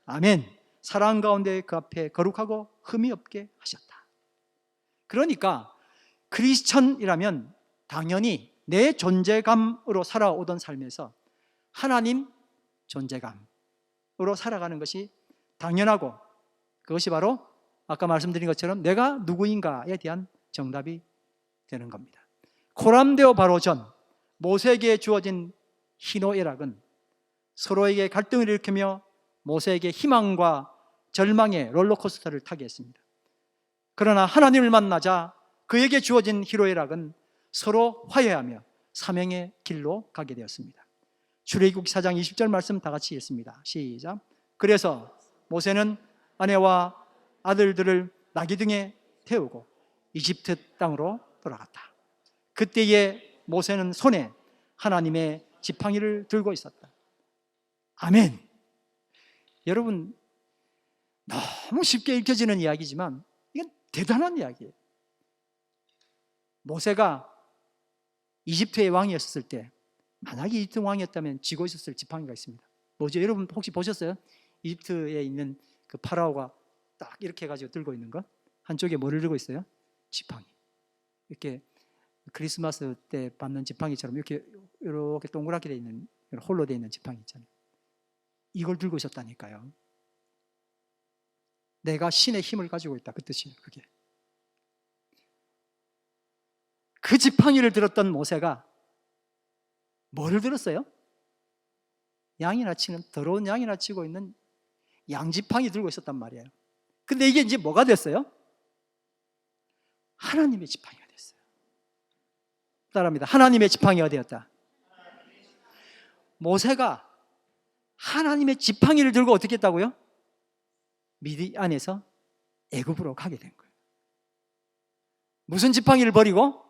아멘, 사랑 가운데 그 앞에 거룩하고 흠이 없게 하셨다. 그러니까 크리스천이라면 당연히 내 존재감으로 살아오던 삶에서 하나님 존재감으로 살아가는 것이 당연하고, 그것이 바로 아까 말씀드린 것처럼 내가 누구인가에 대한 정답이 되는 겁니다. 코람데오 바로 전 모세에게 주어진 희노애락은 서로에게 갈등을 일으키며 모세에게 희망과 절망의 롤러코스터를 타게 했습니다. 그러나 하나님을 만나자 그에게 주어진 희노애락은 서로 화해하며 사명의 길로 가게 되었습니다. 출애굽기 4장 20절 말씀 다 같이 읽습니다. 시작. 그래서 모세는 아내와 아들들을 나귀 등에 태우고 이집트 땅으로 돌아갔다. 그때에 모세는 손에 하나님의 지팡이를 들고 있었다. 아멘. 여러분, 너무 쉽게 읽혀지는 이야기지만 이건 대단한 이야기예요. 모세가 이집트의 왕이었을 때, 만약에 이집트 왕이었다면 쥐고 있었을 지팡이가 있습니다. 뭐죠? 여러분 혹시 보셨어요? 이집트에 있는 그 파라오가 딱 이렇게 해가지고 들고 있는 거? 한쪽에 뭐를 들고 있어요? 지팡이. 이렇게 크리스마스 때 받는 지팡이처럼 이렇게 동그랗게 돼 있는, 홀로 돼 있는 지팡이 있잖아요. 이걸 들고 있었다니까요. 내가 신의 힘을 가지고 있다, 그 뜻이에요. 그게. 그 지팡이를 들었던 모세가 뭐를 들었어요? 양이나 치는, 더러운 양이나 치고 있는 양지팡이 들고 있었단 말이에요. 근데 이게 이제 뭐가 됐어요? 하나님의 지팡이가 됐어요. 따라합니다. 하나님의 지팡이가 되었다. 모세가 하나님의 지팡이를 들고 어떻게 했다고요? 미디안에서 애굽으로 가게 된 거예요. 무슨 지팡이를 버리고?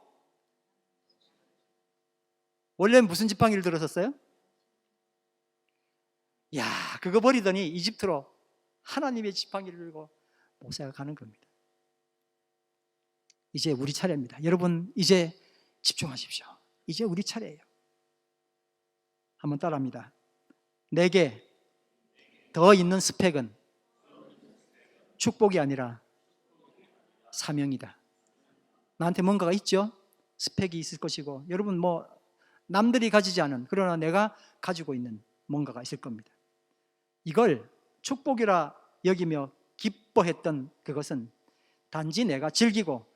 원래는 무슨 지팡이를 들었었어요? 야, 그거 버리더니 이집트로 하나님의 지팡이를 들고 모세가 가는 겁니다. 이제 우리 차례입니다. 여러분, 이제 집중하십시오. 이제 우리 차례예요. 한번 따라합니다. 내게 더 있는 스펙은 축복이 아니라 사명이다. 나한테 뭔가가 있죠? 스펙이 있을 것이고, 여러분 뭐 남들이 가지지 않은, 그러나 내가 가지고 있는 뭔가가 있을 겁니다. 이걸 축복이라 여기며 기뻐했던 그것은 단지 내가 즐기고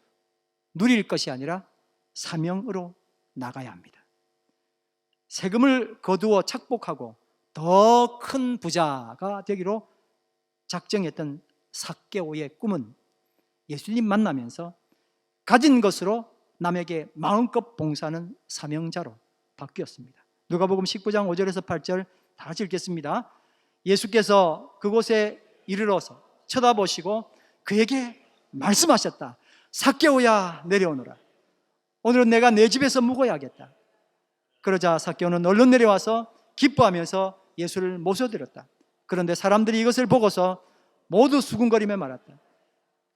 누릴 것이 아니라 사명으로 나가야 합니다. 세금을 거두어 착복하고 더 큰 부자가 되기로 작정했던 삭개오의 꿈은 예수님 만나면서 가진 것으로 남에게 마음껏 봉사하는 사명자로 바뀌었습니다. 누가복음 19장 5절에서 8절 다 같이 읽겠습니다. 예수께서 그곳에 이르러서 쳐다보시고 그에게 말씀하셨다. 삭개오야, 내려오너라. 오늘은 내가 내 집에서 묵어야겠다. 그러자 삭개오는 얼른 내려와서 기뻐하면서 예수를 모셔드렸다. 그런데 사람들이 이것을 보고서 모두 수군거리며 말았다.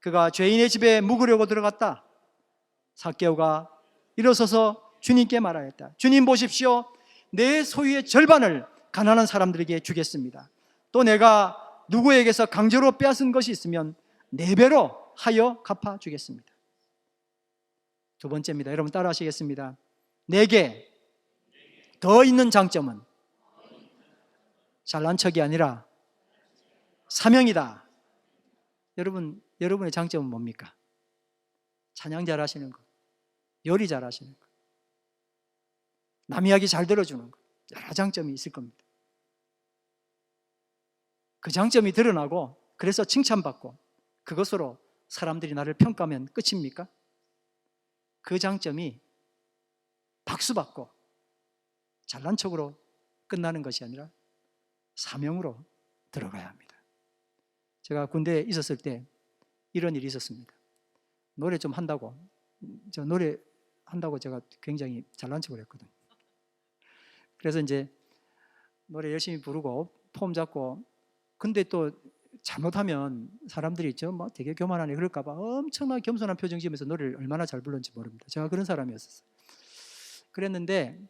그가 죄인의 집에 묵으려고 들어갔다. 삭개오가 일어서서 주님께 말하였다. 주님 보십시오. 내 소유의 절반을 가난한 사람들에게 주겠습니다. 또 내가 누구에게서 강제로 빼앗은 것이 있으면 4배로 하여 갚아주겠습니다. 두 번째입니다. 여러분 따라하시겠습니다. 내게 더 있는 장점은 잘난 척이 아니라 사명이다. 여러분의 장점은 뭡니까? 찬양 잘하시는 것, 요리 잘하시는 것, 남 이야기 잘 들어주는 것, 여러 장점이 있을 겁니다. 그 장점이 드러나고 그래서 칭찬받고 그것으로 사람들이 나를 평가하면 끝입니까? 그 장점이 박수받고 잘난 척으로 끝나는 것이 아니라 사명으로 들어가야 합니다. 제가 군대에 있었을 때 이런 일이 있었습니다. 노래 좀 한다고, 저 노래 한다고 제가 굉장히 잘난 척을 했거든요. 그래서 이제 노래 열심히 부르고 폼 잡고, 근데 또 잘못하면 사람들이 있죠, 뭐 되게 교만하네 그럴까봐 엄청나게 겸손한 표정 지으면서 노래를 얼마나 잘 불렀는지 모릅니다. 제가 그런 사람이었어요. 그랬는데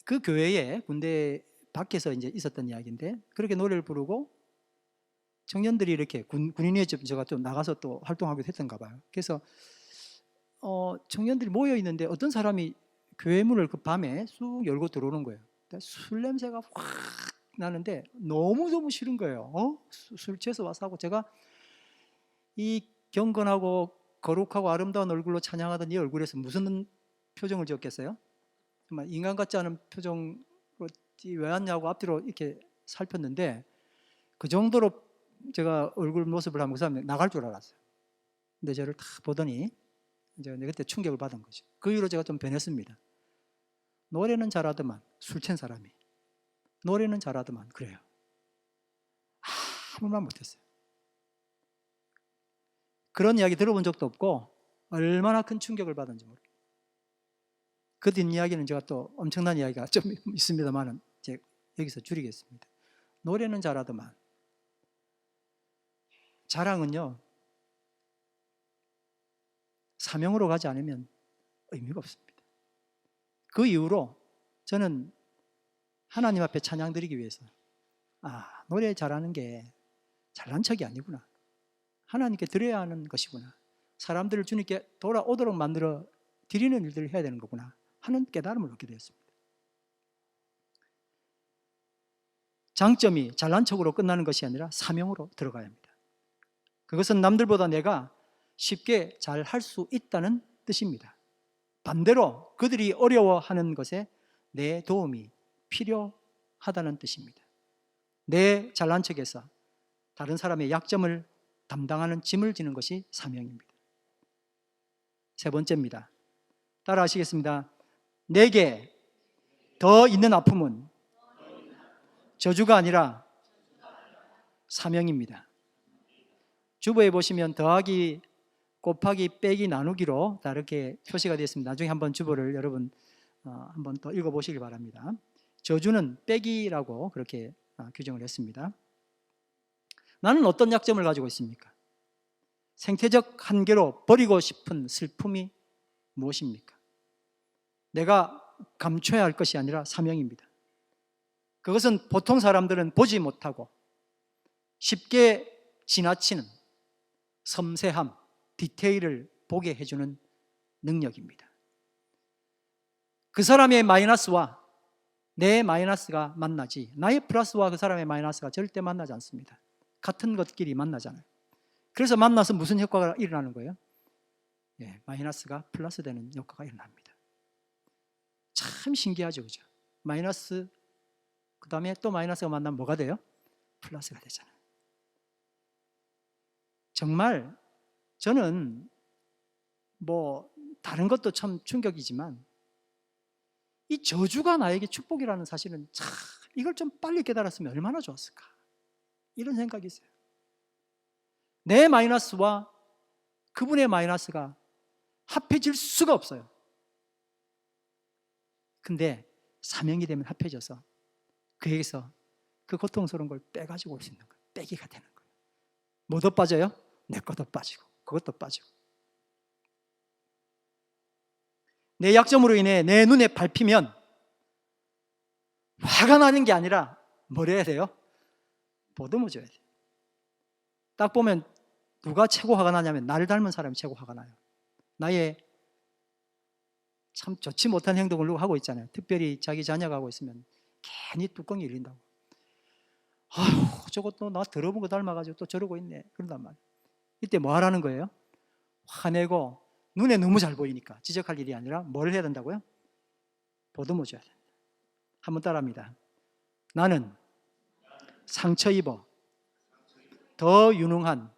그 교회에, 군대 밖에서 이제 있었던 이야기인데, 그렇게 노래를 부르고 청년들이 이렇게 군인회 제가 또 나가서 또 활동하기도 했던가 봐요. 그래서 청년들이 모여 있는데 어떤 사람이 교회 문을 그 밤에 쑥 열고 들어오는 거예요. 술 냄새가 확 나는데 너무 싫은 거예요. 술 취해서 와서 하고, 제가 이 경건하고 거룩하고 아름다운 얼굴로 찬양하던 이 얼굴에서 무슨 표정을 지었겠어요? 정말 인간 같지 않은 표정으로 왜 왔냐고 앞뒤로 이렇게 살폈는데, 그 정도로 제가 얼굴 모습을 하면 그 사람이 나갈 줄 알았어요. 근데 저를 딱 보더니 이제 그때 충격을 받은 거죠. 그 이후로 제가 좀 변했습니다. 노래는 잘하더만, 술 취한 사람이 노래는 잘하더만, 그래요. 아무 말 못했어요. 그런 이야기 들어본 적도 없고 얼마나 큰 충격을 받은지 모르겠어요. 그 뒷이야기는 제가 또 엄청난 이야기가 좀 있습니다만 제가 여기서 줄이겠습니다. 노래는 잘하더만, 자랑은요 사명으로 가지 않으면 의미가 없습니다. 그 이후로 저는 하나님 앞에 찬양 드리기 위해서 노래 잘하는 게 잘난 척이 아니구나, 하나님께 드려야 하는 것이구나, 사람들을 주님께 돌아오도록 만들어 드리는 일들을 해야 되는 거구나 하는 깨달음을 얻게 되었습니다. 장점이 잘난 척으로 끝나는 것이 아니라 사명으로 들어가야 합니다. 그것은 남들보다 내가 쉽게 잘 할 수 있다는 뜻입니다. 반대로 그들이 어려워하는 것에 내 도움이 필요하다는 뜻입니다. 내 잘난 척에서 다른 사람의 약점을 담당하는 짐을 지는 것이 사명입니다. 세 번째입니다. 따라 하시겠습니다. 내게 더 있는 아픔은 저주가 아니라 사명입니다. 주보에 보시면 더하기, 곱하기, 빼기, 나누기로 다 이렇게 표시가 되어 있습니다. 나중에 한번 주보를 여러분 한번 또 읽어보시기 바랍니다. 저주는 빼기라고 그렇게 규정을 했습니다. 나는 어떤 약점을 가지고 있습니까? 생태적 한계로 버리고 싶은 슬픔이 무엇입니까? 내가 감춰야 할 것이 아니라 사명입니다. 그것은 보통 사람들은 보지 못하고 쉽게 지나치는 섬세함, 디테일을 보게 해주는 능력입니다. 그 사람의 마이너스와 내 마이너스가 만나지, 나의 플러스와 그 사람의 마이너스가 절대 만나지 않습니다. 같은 것끼리 만나잖아요. 그래서 만나서 무슨 효과가 일어나는 거예요? 마이너스가 플러스 되는 효과가 일어납니다. 참 신기하죠, 그죠? 마이너스, 그 다음에 또 마이너스가 만나면 뭐가 돼요? 플러스가 되잖아요. 정말 저는 다른 것도 참 충격이지만 이 저주가 나에게 축복이라는 사실은 참 이걸 좀 빨리 깨달았으면 얼마나 좋았을까, 이런 생각이 있어요. 내 마이너스와 그분의 마이너스가 합해질 수가 없어요. 근데 사명이 되면 합해져서 그에게서 그 고통스러운 걸 빼가지고 올 수 있는 거예요. 빼기가 되는 거예요. 뭐도 빠져요? 내 것도 빠지고 그것도 빠지고. 내 약점으로 인해 내 눈에 밟히면 화가 나는 게 아니라 뭘 해야 돼요? 보듬어줘야 돼요. 딱 보면 누가 최고 화가 나냐면 나를 닮은 사람이 최고 화가 나요. 나의 참 좋지 못한 행동을 누가 하고 있잖아요. 특별히 자기 자녀가 하고 있으면 괜히 뚜껑이 열린다고. 아휴, 저것도 나 더러운 거 닮아가지고 또 저러고 있네. 그런단 말이에요. 이때 뭐 하라는 거예요? 화내고 눈에 너무 잘 보이니까 지적할 일이 아니라 뭘 해야 된다고요? 보듬어 줘야 된다. 한번 따라합니다. 나는 상처 입어 더 유능한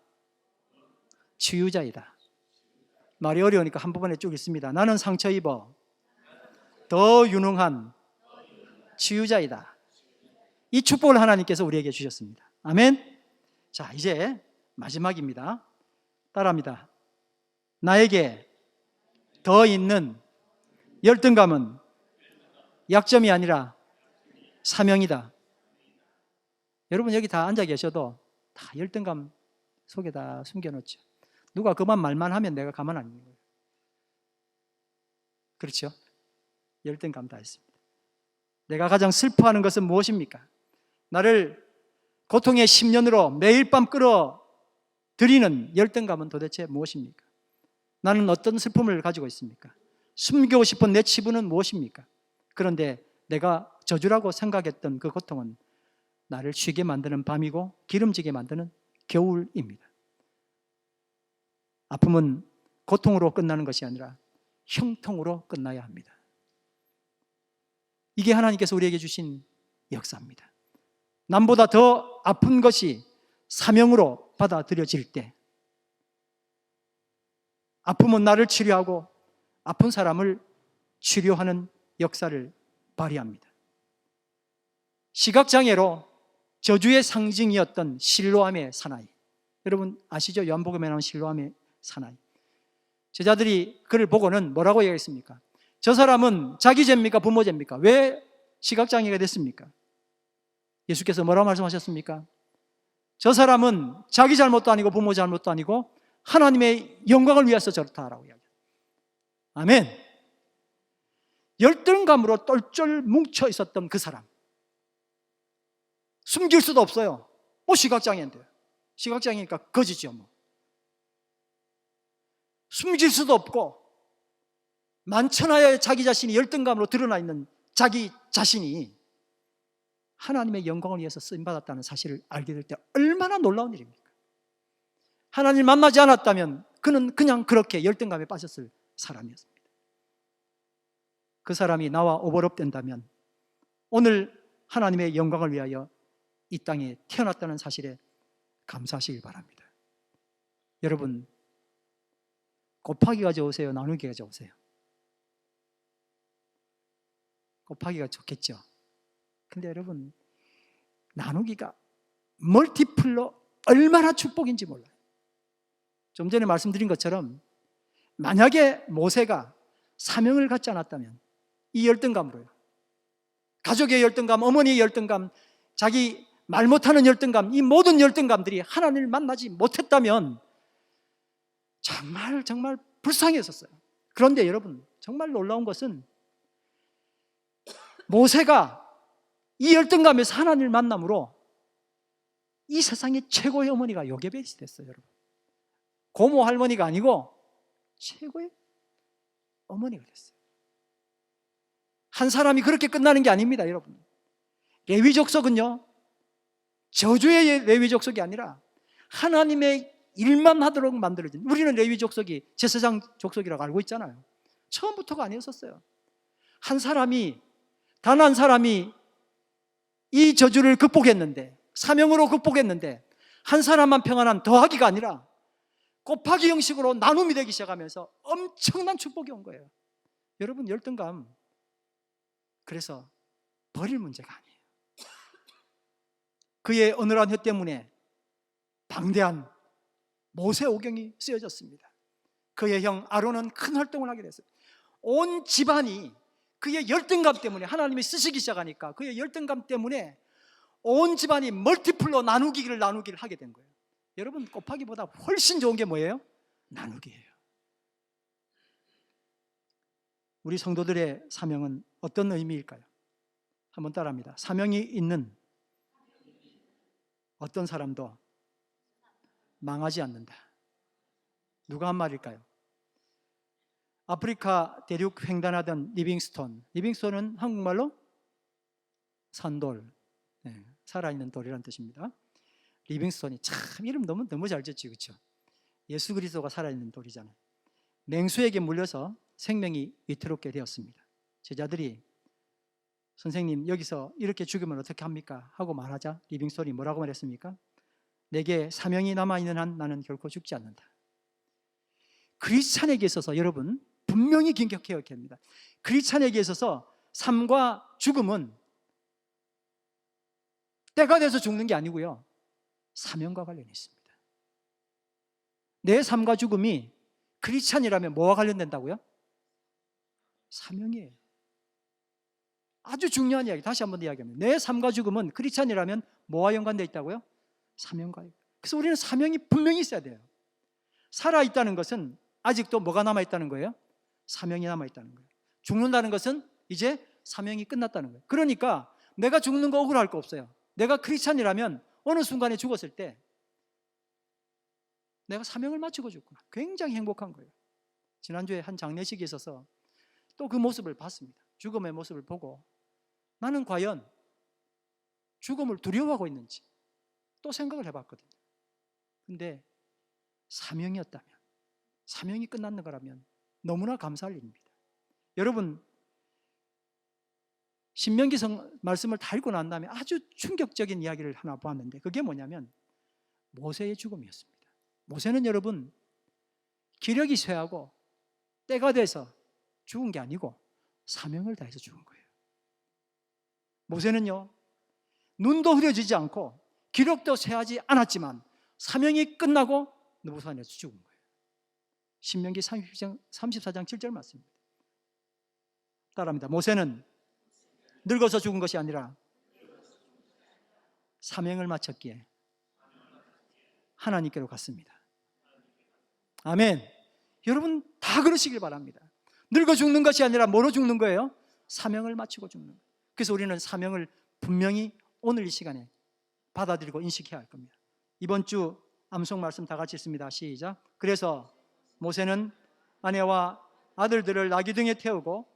치유자이다. 말이 어려우니까 한부분에 쭉 있습니다. 나는 상처 입어 더 유능한 치유자이다. 이 축복을 하나님께서 우리에게 주셨습니다. 아멘. 자, 이제 마지막입니다. 따라합니다. 나에게 더 있는 열등감은 약점이 아니라 사명이다. 여러분 여기 다 앉아 계셔도 다 열등감 속에 다 숨겨놓죠. 누가 그만 말만 하면 내가 가만 안 있는 거예요. 그렇죠? 열등감 다 있습니다. 내가 가장 슬퍼하는 것은 무엇입니까? 나를 고통의 10년으로 매일 밤 끌어들이는 열등감은 도대체 무엇입니까? 나는 어떤 슬픔을 가지고 있습니까? 숨기고 싶은 내 치부는 무엇입니까? 그런데 내가 저주라고 생각했던 그 고통은 나를 쉬게 만드는 밤이고 기름지게 만드는 겨울입니다. 아픔은 고통으로 끝나는 것이 아니라 형통으로 끝나야 합니다. 이게 하나님께서 우리에게 주신 역사입니다. 남보다 더 아픈 것이 사명으로 받아들여질 때 아픔은 나를 치료하고 아픈 사람을 치료하는 역사를 발휘합니다. 시각장애로 저주의 상징이었던 실로암의 사나이, 여러분 아시죠? 요한복음에 나온 실로암의 사나이. 제자들이 그를 보고는 뭐라고 얘기했습니까? 저 사람은 자기 죄입니까? 부모 죄입니까? 왜 시각장애가 됐습니까? 예수께서 뭐라고 말씀하셨습니까? 저 사람은 자기 잘못도 아니고 부모 잘못도 아니고 하나님의 영광을 위해서 저렇다라고 이야기합니다. 아멘. 열등감으로 똘똘 뭉쳐 있었던 그 사람, 숨길 수도 없어요. 뭐 시각장애인데요. 시각장애니까 거지죠 뭐. 숨길 수도 없고 만천하에 자기 자신이 열등감으로 드러나 있는 자기 자신이 하나님의 영광을 위해서 쓰임받았다는 사실을 알게 될 때 얼마나 놀라운 일입니까? 하나님을 만나지 않았다면 그는 그냥 그렇게 열등감에 빠졌을 사람이었습니다. 그 사람이 나와 오버랩된다면 오늘 하나님의 영광을 위하여 이 땅에 태어났다는 사실에 감사하시길 바랍니다. 여러분, 곱하기가 좋으세요? 나누기가 좋으세요? 곱하기가 좋겠죠. 근데 여러분, 나누기가 멀티플로 얼마나 축복인지 몰라요. 좀 전에 말씀드린 것처럼 만약에 모세가 사명을 갖지 않았다면 이 열등감으로요, 가족의 열등감, 어머니의 열등감, 자기 말 못하는 열등감, 이 모든 열등감들이 하나님을 만나지 못했다면 정말 불쌍했었어요. 그런데 여러분, 정말 놀라운 것은 모세가 이 열등감에서 하나님을 만남으로 이 세상의 최고의 어머니가 요게벳이 됐어요. 여러분, 고모 할머니가 아니고 최고의 어머니가 됐어요. 한 사람이 그렇게 끝나는 게 아닙니다. 여러분, 레위 족속은요, 저주의 레위 족속이 아니라 하나님의 일만 하도록 만들어진, 우리는 레위 족속이 제사장 족속이라고 알고 있잖아요. 처음부터가 아니었었어요. 한 사람이, 단 한 사람이 이 저주를 극복했는데, 사명으로 극복했는데 한 사람만 평안한 더하기가 아니라 곱하기 형식으로 나눔이 되기 시작하면서 엄청난 축복이 온 거예요. 여러분, 열등감 그래서 버릴 문제가 아니에요. 그의 어느한 혀 때문에 방대한 모세 오경이 쓰여졌습니다. 그의 형 아론은 큰 활동을 하게 됐어요. 온 집안이 그의 열등감 때문에, 하나님이 쓰시기 시작하니까 그의 열등감 때문에 온 집안이 멀티플로 나누기를 하게 된 거예요. 여러분, 곱하기보다 훨씬 좋은 게 뭐예요? 나누기예요. 우리 성도들의 사명은 어떤 의미일까요? 한번 따라합니다. 사명이 있는 어떤 사람도 망하지 않는다. 누가 한 말일까요? 아프리카 대륙 횡단하던 리빙스톤은 한국말로 산돌, 네, 살아있는 돌이라는 뜻입니다. 리빙스톤이 참 이름 너무 잘 짓지, 그렇죠? 예수 그리스도가 살아있는 돌이잖아요. 맹수에게 물려서 생명이 위태롭게 되었습니다. 제자들이 선생님 여기서 이렇게 죽으면 어떻게 합니까? 하고 말하자 리빙스톤이 뭐라고 말했습니까? 내게 사명이 남아있는 한 나는 결코 죽지 않는다. 크리스찬에게 있어서 여러분 분명히 기억해야 합니다. 크리스찬에게 있어서 삶과 죽음은 때가 돼서 죽는 게 아니고요, 사명과 관련이 있습니다. 내 삶과 죽음이 크리스찬이라면 뭐와 관련된다고요? 사명이에요. 아주 중요한 이야기, 다시 한번 이야기합니다. 내 삶과 죽음은 크리스찬이라면 뭐와 연관되어 있다고요? 사명과. 그래서 우리는 사명이 분명히 있어야 돼요. 살아있다는 것은 아직도 뭐가 남아있다는 거예요? 사명이 남아있다는 거예요. 죽는다는 것은 이제 사명이 끝났다는 거예요. 그러니까 내가 죽는 거 억울할 거 없어요. 내가 크리스찬이라면 어느 순간에 죽었을 때 내가 사명을 마치고 죽구나, 굉장히 행복한 거예요. 지난주에 한 장례식이 있어서 또 그 모습을 봤습니다. 죽음의 모습을 보고 나는 과연 죽음을 두려워하고 있는지 또 생각을 해봤거든요. 근데 사명이었다면, 사명이 끝났는 거라면 너무나 감사할 일입니다. 여러분, 신명기 말씀을 다 읽고 난 다음에 아주 충격적인 이야기를 하나 보았는데, 그게 뭐냐면 모세의 죽음이었습니다. 모세는 여러분 기력이 쇠하고 때가 돼서 죽은 게 아니고 사명을 다해서 죽은 거예요. 모세는요, 눈도 흐려지지 않고 기력도 쇠하지 않았지만 사명이 끝나고 느부산에서 죽은 거예요. 신명기 34장 7절 말씀입니다. 따라합니다. 모세는 늙어서 죽은 것이 아니라 사명을 마쳤기에 하나님께로 갔습니다. 아멘. 여러분 다 그러시길 바랍니다. 늙어 죽는 것이 아니라 뭐로 죽는 거예요? 사명을 마치고 죽는 거예요. 그래서 우리는 사명을 분명히 오늘 이 시간에 받아들이고 인식해야 할 겁니다. 이번 주 암송 말씀 다 같이 읽습니다. 시작. 그래서 모세는 아내와 아들들을 나귀 등에 태우고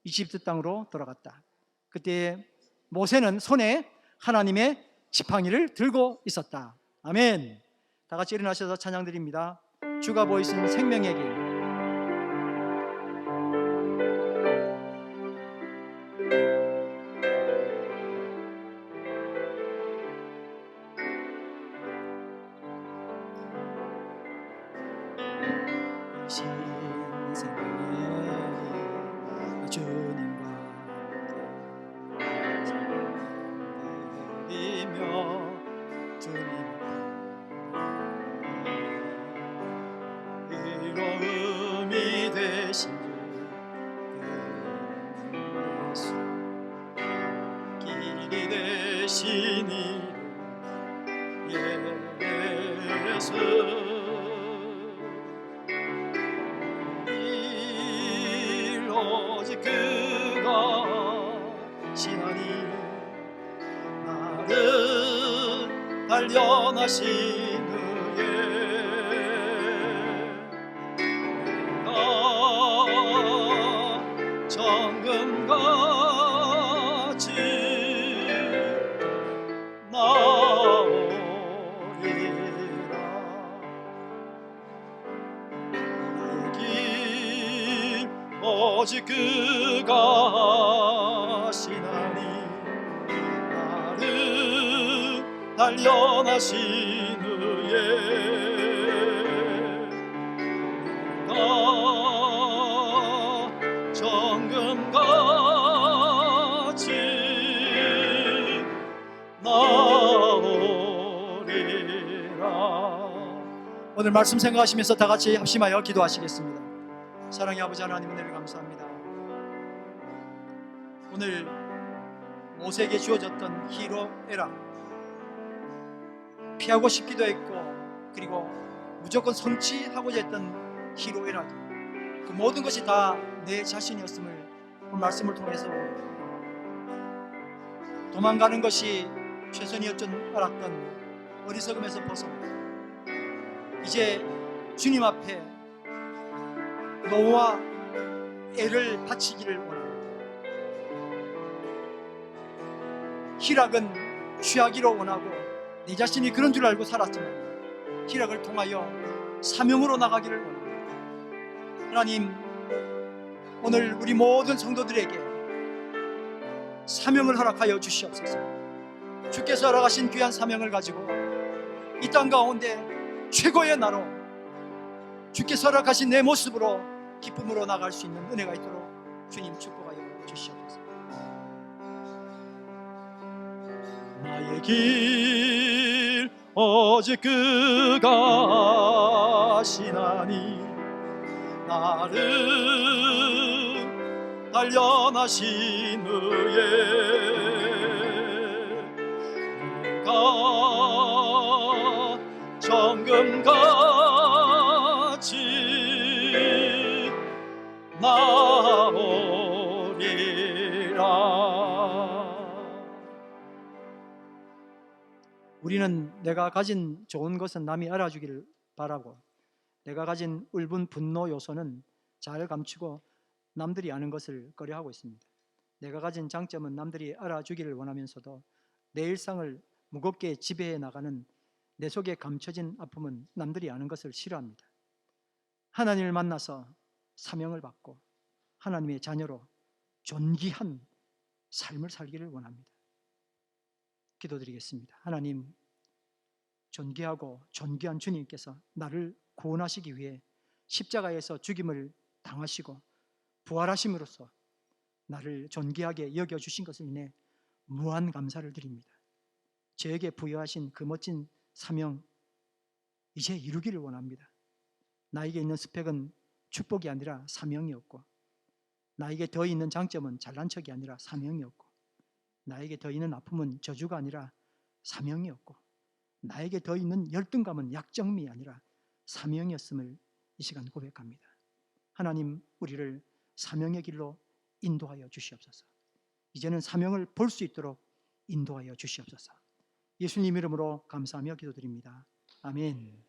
이집트 땅으로 돌아갔다. 그때 모세는 손에 하나님의 지팡이를 들고 있었다. 아멘. 다 같이 일어나셔서 찬양 드립니다. 주가 보이신 생명의 길. 생명의 주님과 드리며 주님 이로움이 되신 주 예수, 길이 되신 예수, 오직 그가 신하니 나를 단련하신 후에 내가 정금같이 나오리라. 나의 길 오직 그가 하시나니 나를 단련하신 후에 내가 정금같이 나오리라. 오늘 말씀 생각하시면서 다 같이 합심하여 기도하시겠습니다. 사랑의 아버지 하나님, 은혜를 감사합니다. 오늘 모세에게 주어졌던 희로애락, 피하고 싶기도 했고 그리고 무조건 성취하고자 했던 희로애락, 그 모든 것이 다 내 자신이었음을 그 말씀을 통해서 도망가는 것이 최선이었 줄 알았던 어리석음에서 벗어 이제 주님 앞에 노와 애를 바치기를 원합니다. 희락은 취하기로 원하고 내 자신이 그런 줄 알고 살았지만 희락을 통하여 사명으로 나가기를 원합니다. 하나님, 오늘 우리 모든 성도들에게 사명을 허락하여 주시옵소서. 주께서 허락하신 귀한 사명을 가지고 이 땅 가운데 최고의 나로 주께서 허락하신 내 모습으로 기쁨으로 나갈 수 있는 은혜가 있도록 주님 축복하여 주시옵소서. 나의 길 오직 그가 아시나니 나를 단련하신 후에 내가 정금같이 나오리라. 우리는 내가 가진 좋은 것은 남이 알아주기를 바라고 내가 가진 울분 분노 요소는 잘 감추고 남들이 아는 것을 꺼려하고 있습니다. 내가 가진 장점은 남들이 알아주기를 원하면서도 내 일상을 무겁게 지배해 나가는 내 속에 감춰진 아픔은 남들이 아는 것을 싫어합니다. 하나님을 만나서 사명을 받고 하나님의 자녀로 존귀한 삶을 살기를 원합니다. 기도드리겠습니다. 하나님, 존귀하고 존귀한 주님께서 나를 구원하시기 위해 십자가에서 죽임을 당하시고 부활하심으로써 나를 존귀하게 여겨주신 것을 인해 무한 감사를 드립니다. 저에게 부여하신 그 멋진 사명 이제 이루기를 원합니다. 나에게 있는 스펙은 축복이 아니라 사명이었고, 나에게 더 있는 장점은 잘난 척이 아니라 사명이었고, 나에게 더 있는 아픔은 저주가 아니라 사명이었고, 나에게 더 있는 열등감은 약점이 아니라 사명이었음을 이 시간 고백합니다. 하나님, 우리를 사명의 길로 인도하여 주시옵소서. 이제는 사명을 볼 수 있도록 인도하여 주시옵소서. 예수님 이름으로 감사하며 기도드립니다. 아멘.